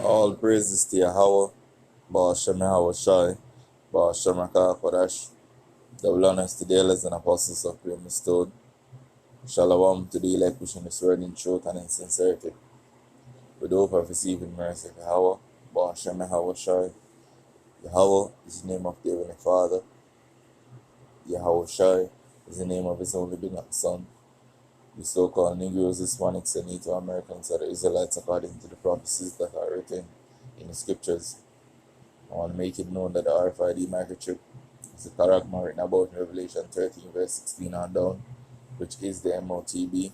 All praises to Yahweh, Ba'ashem Yahweh Shai, Ba'ashem Rakah Kodash, double honors to the elders and apostles of prayer bestowed. Shalom to the elect wishing this word in truth and in sincerity. With the hope of receiving mercy of Yahweh, Ba'ashem Yahweh Shai. Yahweh is the name of the Heavenly Father. Yahweh Shai is the name of his only begotten Son. The so-called Negroes, Hispanics, and Native Americans are the Israelites according to the prophecies that are written in the scriptures. I want to make it known that the RFID microchip is the charagma written about in Revelation 13 verse 16 on down, which is the MOTB.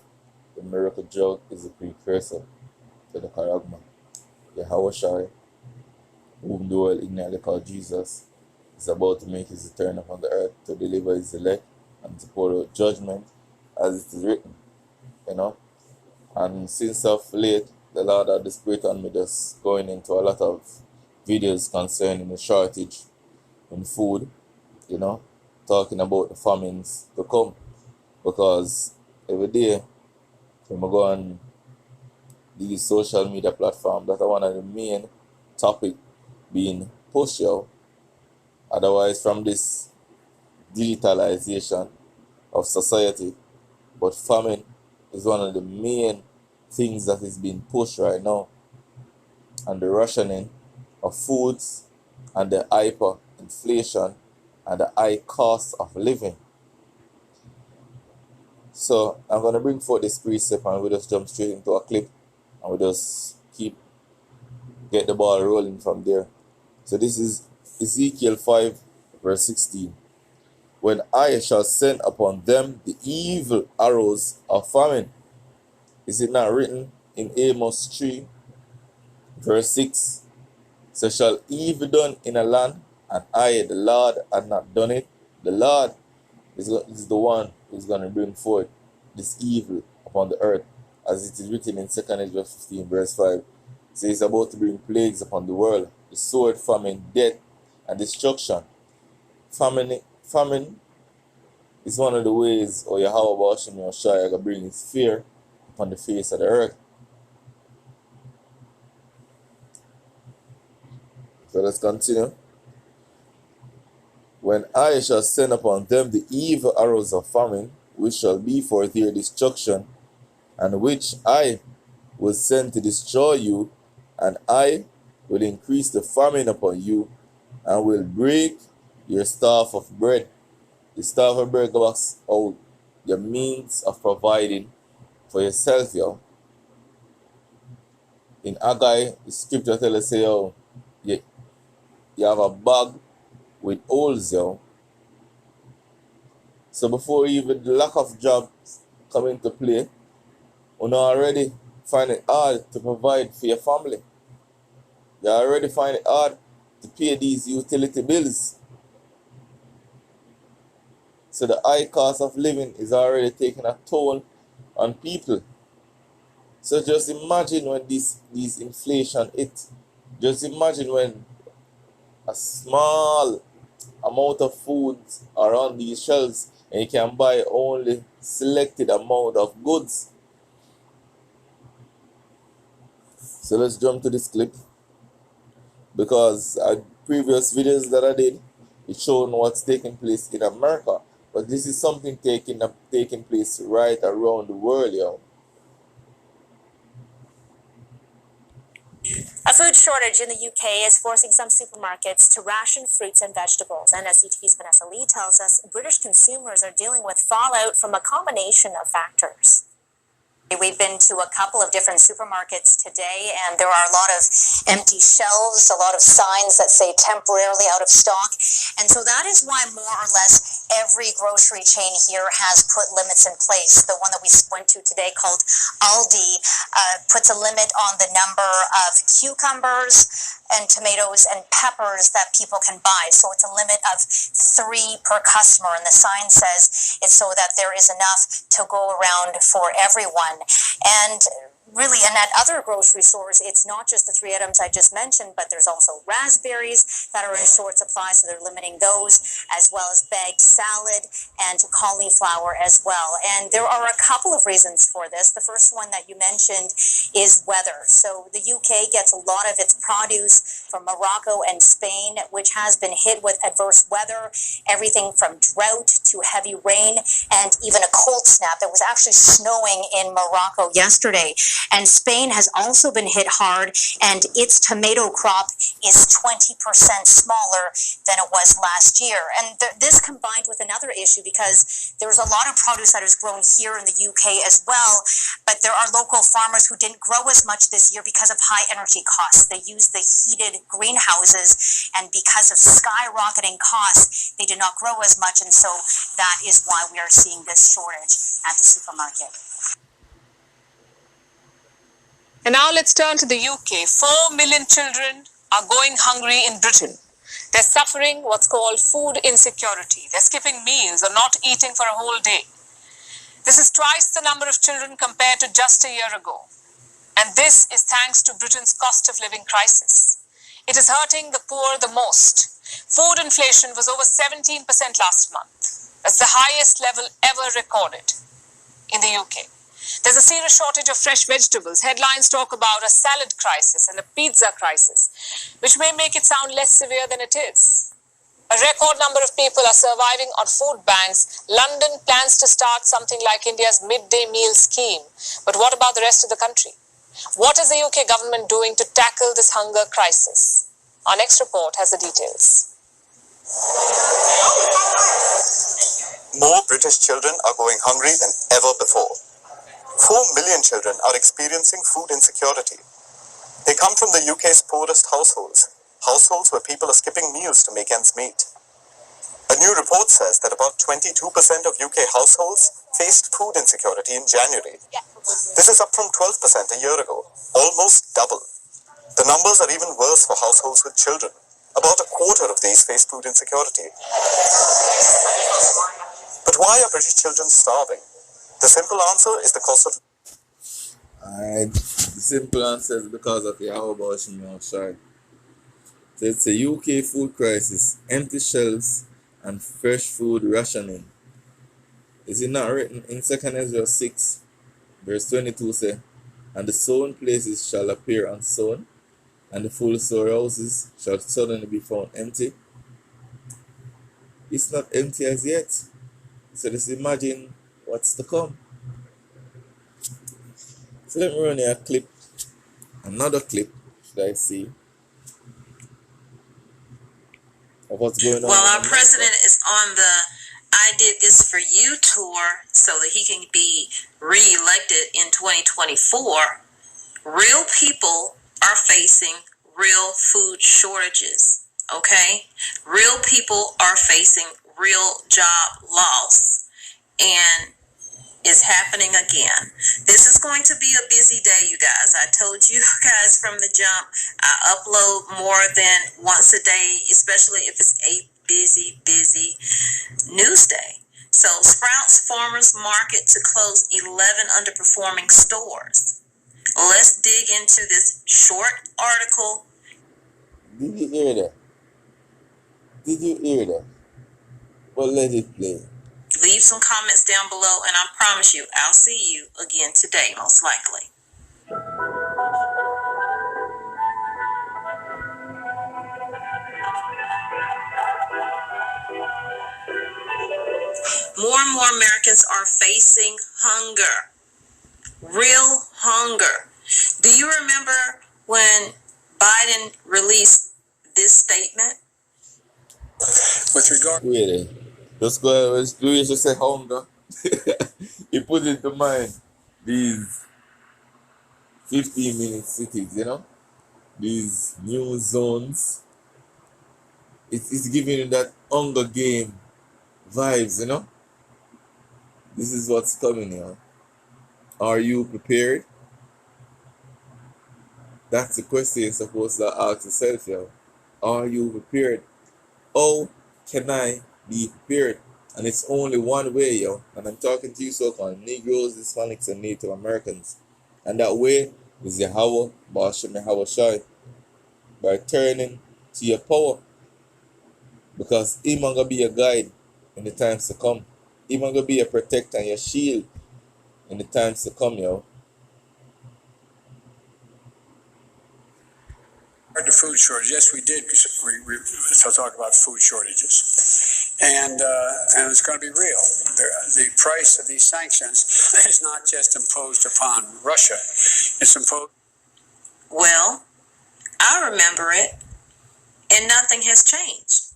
The miracle drug is the precursor to the charagma. Yahweh Shai, whom the world ignorantly called Jesus, is about to make his return upon the earth to deliver his elect and to pour out judgment as it is written. And since of late, the Lord had the Spirit on me just going into a lot of videos concerning the shortage in food, talking about the famines to come. Because every day, when I go on these social media platforms, that's one of the main topic being pushed out. Otherwise, from this digitalization of society, but famine is one of the main things that is being pushed right now. And the rationing of foods and the hyperinflation and the high cost of living. So I'm going to bring forth this precept and we just jump straight into a clip and we just get the ball rolling from there. So this is Ezekiel 5 verse 16. When I shall send upon them the evil arrows of famine. Is it not written in Amos 3 verse 6? So shall evil done in a land, and I, the Lord, had not done it. The Lord is the one who is going to bring forth this evil upon the earth, as it is written in 2 Ezra 15 verse 5. So he's about to bring plagues upon the world, the sword, famine, death, and destruction. Famine is one of the ways or Yahweh Ba'ashem Yahweh will bring his fear upon the face of the earth. So let's continue. When I shall send upon them the evil arrows of famine, which shall be for their destruction, and which I will send to destroy you, and I will increase the famine upon you, and will break your staff of bread. The staff of bread goes out your means of providing for yourself, yo. In Haggai, the scripture tells us, yo, you have a bag with holes, yo. So before even the lack of jobs come into play, you already find it hard to provide for your family. You already find it hard to pay these utility bills. So the high cost of living is already taking a toll on people. So just imagine when these inflation hit. Just imagine when a small amount of food are on these shelves and you can buy only selected amount of goods. So let's jump to this clip, because previous videos that I did, it showed what's taking place in America, but this is something taking place right around the world, yo. A food shortage in the UK is forcing some supermarkets to ration fruits and vegetables. And as CTV's Vanessa Lee tells us, British consumers are dealing with fallout from a combination of factors. We've been to a couple of different supermarkets today, and there are a lot of empty shelves, a lot of signs that say temporarily out of stock. And so that is why more or less every grocery chain here has put limits in place. The one that we went to today, called Aldi, puts a limit on the number of cucumbers and tomatoes and peppers that people can buy. So it's a limit of 3 per customer. And the sign says it's so that there is enough to go around for everyone. And really, and at other grocery stores, it's not just the three items I just mentioned, but there's also raspberries that are in short supply, so they're limiting those, as well as bagged salad and cauliflower as well. And there are a couple of reasons for this. The first one that you mentioned is weather. So the UK gets a lot of its produce from Morocco and Spain, which has been hit with adverse weather, everything from drought to heavy rain and even a cold snap. It was actually snowing in Morocco yesterday. And Spain has also been hit hard, and its tomato crop is 20% smaller than it was last year. And this combined with another issue, because there's a lot of produce that is grown here in the UK as well, but there are local farmers who didn't grow as much this year because of high energy costs. They use the heated greenhouses, and because of skyrocketing costs, they did not grow as much, and so that is why we are seeing this shortage at the supermarket. And now let's turn to the UK. 4 million children are going hungry in Britain. They're suffering what's called food insecurity. They're skipping meals or not eating for a whole day. This is twice the number of children compared to just a year ago. And this is thanks to Britain's cost of living crisis. It is hurting the poor the most. Food inflation was over 17% last month. That's the highest level ever recorded in the UK. There's a serious shortage of fresh vegetables. Headlines talk about a salad crisis and a pizza crisis, which may make it sound less severe than it is. A record number of people are surviving on food banks. London plans to start something like India's midday meal scheme. But what about the rest of the country? What is the UK government doing to tackle this hunger crisis? Our next report has the details. More British children are going hungry than ever before. 4 million children are experiencing food insecurity. They come from the UK's poorest households, households where people are skipping meals to make ends meet. A new report says that about 22% of UK households faced food insecurity in January. This is up from 12% a year ago, almost double. The numbers are even worse for households with children. About a quarter of these face food insecurity. But why are British children starving? The simple answer is the cost of... Alright, the simple answer is because of the how about outside. So it's a UK food crisis, empty shelves and fresh food rationing. Is it not written in 2 Ezra 6, verse 22 say, and the sown places shall appear unsown, and the full storehouses shall suddenly be found empty? It's not empty as yet. So just imagine what's to come. So let me run here a clip, another clip, should I see, of what's going on. Well, our president is on the I Did This For You tour so that he can be re-elected in 2024. Real people are facing real food shortages, okay? Real people are facing real job loss, and it's happening again. This is going to be a busy day, you guys. I told you guys from the jump, I upload more than once a day, especially if it's a busy news day. So Sprouts Farmers Market to close 11 underperforming stores. Let's dig into this short article. Did you hear that? Did you hear that? Well, let it play. Leave some comments down below, and I promise you, I'll see you again today, most likely. More and more Americans are facing hunger, real hunger. Do you remember when Biden released this statement? With regard... Really? Just go ahead, Louis just say hunger. He put it to mind these 15-minute cities, you know? These new zones. It's giving you that Hunger Game vibes, you know? This is what's coming here. Are you prepared? That's the question you're supposed to ask yourself, yo. Are you prepared? How can I be prepared? And it's only one way, yo. And I'm talking to you so-called Negroes, Hispanics, and Native Americans. And that way is Yahweh, Ba'ashem Yahweh Shai, by turning to your power. Because He's going to be your guide in the times to come. He's going to be your protector and your shield in the times to come, yo. The food shortage, yes, we did. We talk about food shortages, and it's going to be real. The price of these sanctions is not just imposed upon Russia; it's imposed. Well, I remember it, and nothing has changed.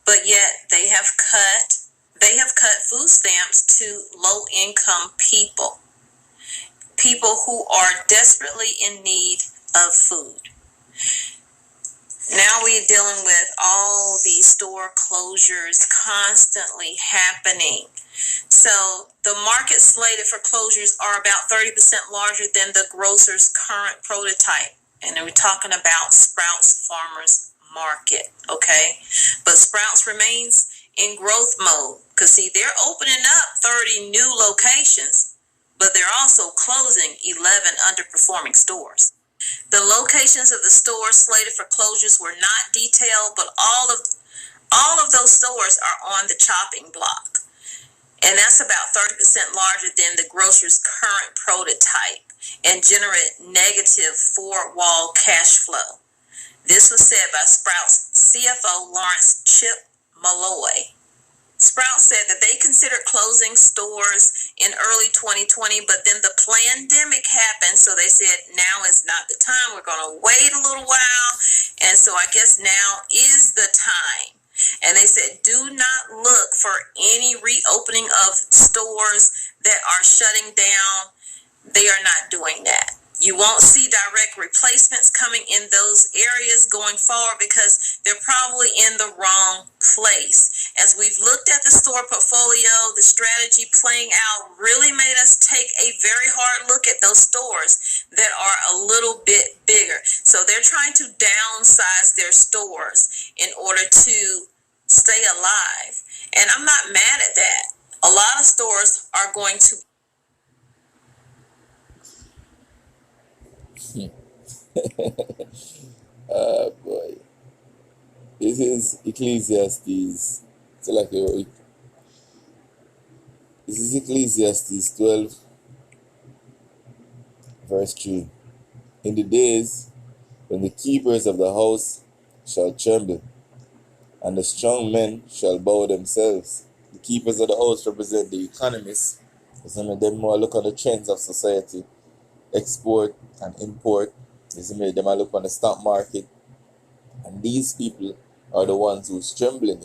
But yet they have cut food stamps to low-income people who are desperately in need of food. Now we're dealing with all these store closures constantly happening. So the market slated for closures are about 30% larger than the grocer's current prototype. And we're talking about Sprouts Farmers Market, okay? But Sprouts remains in growth mode. Because, see, they're opening up 30 new locations, but they're also closing 11 underperforming stores. The locations of the stores slated for closures were not detailed, but all of those stores are on the chopping block. And that's about 30% larger than the grocer's current prototype and generate negative four-wall cash flow. This was said by Sprouts CFO Lawrence Chip Malloy. Sprouts said that they considered closing stores in early 2020, but then the pandemic happened, so they said now is not the time. We're going to wait a little while, and so I guess now is the time. And they said do not look for any reopening of stores that are shutting down. They are not doing that. You won't see direct replacements coming in those areas going forward because they're probably in the wrong place. As we've looked at the store portfolio, the strategy playing out really made us take a very hard look at those stores that are a little bit bigger. So they're trying to downsize their stores in order to stay alive. And I'm not mad at that. A lot of stores are going to Boy. This is Ecclesiastes. It's like this is Ecclesiastes 12, verse 3. In the days when the keepers of the house shall tremble, and the strong men shall bow themselves. The keepers of the house represent the economists. Some of them more look on the trends of society, export and import. Some of them look on the stock market. And these people are the ones who's trembling,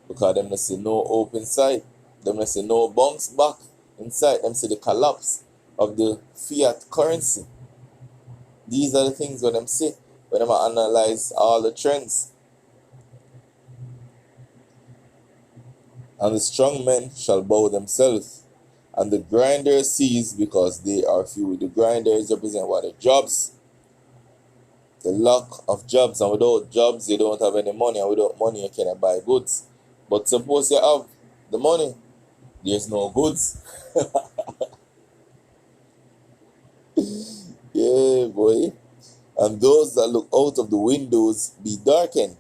because them not see no open sight. Them not see no bounce back inside. Them see the collapse of the fiat currency. These are the things that them see when them analyze all the trends. And the strong men shall bow themselves, and the grinders cease because they are few. The grinders represent what? The jobs. The lack of jobs, and without jobs you don't have any money, and without money you cannot buy goods. But suppose you have the money, there's no goods. Yeah, boy. And those that look out of the windows be darkened.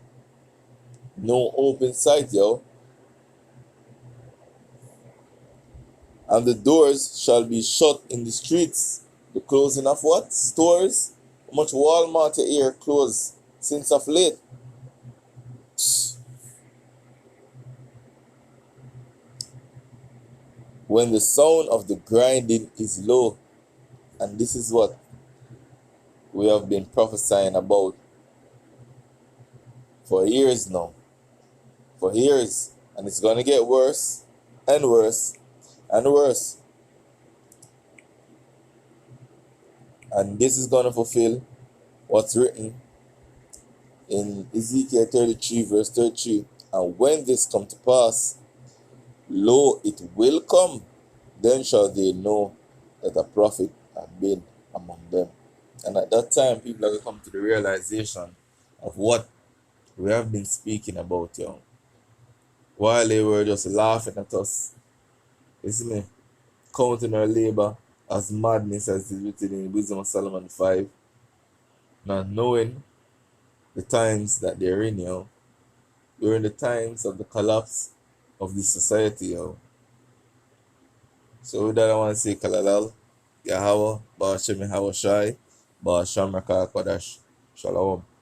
No open sight, And the doors shall be shut in the streets. The closing of what? Stores? How much Walmart you hear closed since of late? When the sound of the grinding is low, and this is what we have been prophesying about for years now. For years. And it's going to get worse and worse and worse. And this is going to fulfill what's written in Ezekiel 33 verse 33. And when this come to pass, lo, it will come. Then shall they know that a prophet had been among them. And at that time, people are going to come to the realization of what we have been speaking about, while they were just laughing at us, isn't it? Counting our labor as madness as is written in Wisdom of Solomon 5, not knowing the times that they're in, during the times of the collapse of this society, So with that, I want to say Kalalal, Yahweh, Ba'ashem Yahweh Shai, Ba'asham Rakah Kodash, Shalom.